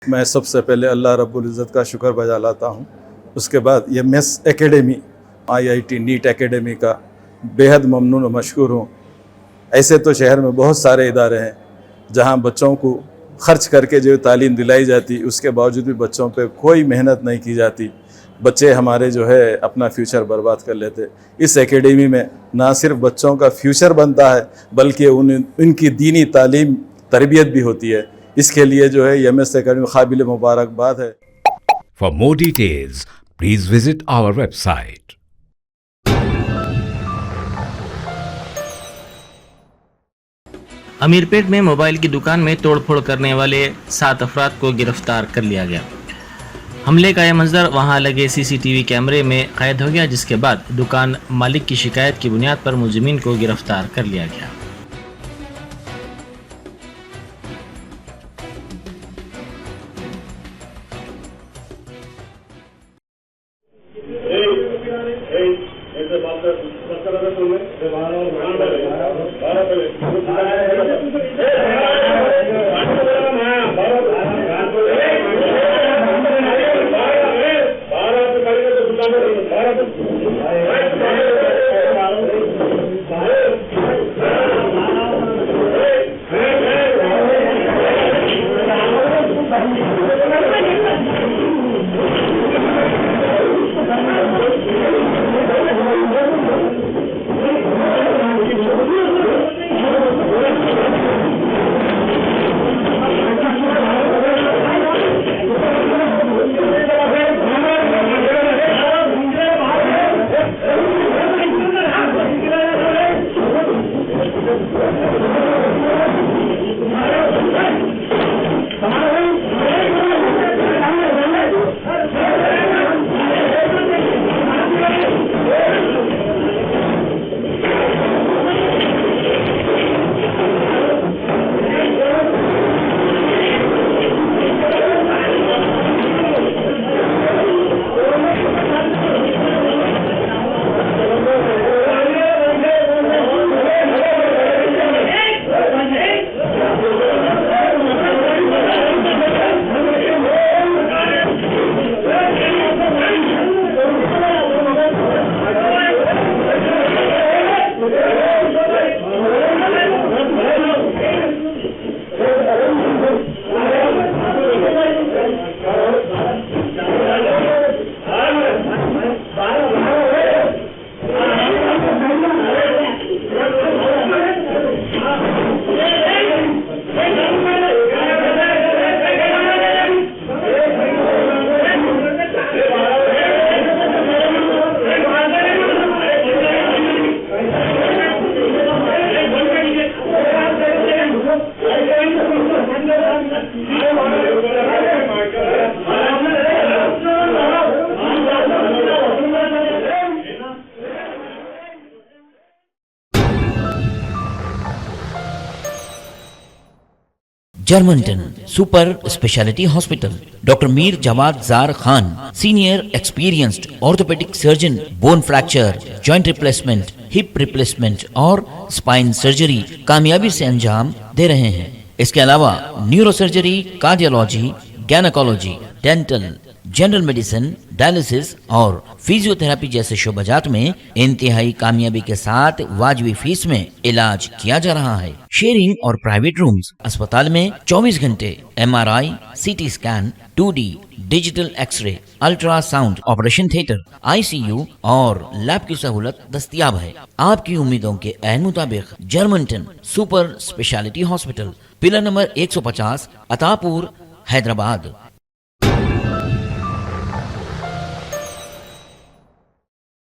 मैं सबसे पहले अल्लाह रब्बुल इज़्ज़त का शुक्र बजा लाता हूँ। उसके बाद ये मेस एकेडमी IIT नीट एकेडमी का बेहद ममनून और मशकूर हूँ। ऐसे तो शहर में बहुत सारे इदारे हैं जहाँ बच्चों को ख़र्च करके जो तालीम दिलाई जाती, उसके बावजूद भी बच्चों पे कोई मेहनत नहीं की जाती। बच्चे हमारे जो है अपना फ्यूचर बर्बाद कर लेते। इस एकेडमी में ना सिर्फ बच्चों का फ्यूचर बनता है बल्कि उनकी दीनी तालीम तरबियत भी होती है। इसके लिए जो है MS एकेडमी काबिल मुबारकबाद है। For more details, please visit our website. Ameerpet में मोबाइल की दुकान में तोड़फोड़ करने वाले 7 अफराद को गिरफ्तार कर लिया गया। हमले का यह मंजर वहां लगे CCTV कैमरे में कैद हो गया, जिसके बाद दुकान मालिक की शिकायत की बुनियाद पर मुलजिमीन को गिरफ्तार कर लिया गया। जर्मनटन super speciality hospital, doctor Mir Jawad Zar Khan, senior experienced orthopaedic surgeon, bone fracture, joint replacement, hip replacement और स्पाइन सर्जरी कामयाबी से अंजाम दे रहे हैं। इसके अलावा neuro surgery, cardiology, gynaecology, dental, general medicine, dialysis और फिजियोथेरेपी जैसे शोबाजात में इंतहाई कामयाबी के साथ वाजबी फीस में इलाज किया जा रहा है। शेयरिंग और प्राइवेट रूम्स, अस्पताल में 24 घंटे MRI, CT scan, 2D digital x-ray, ultrasound, operation theatre, ICU और लैब की सहूलत दस्तयाब है। आपकी उम्मीदों के ऐन मुताबिक Germanten super speciality hospital, pillar number 150, Attapur, Hyderabad.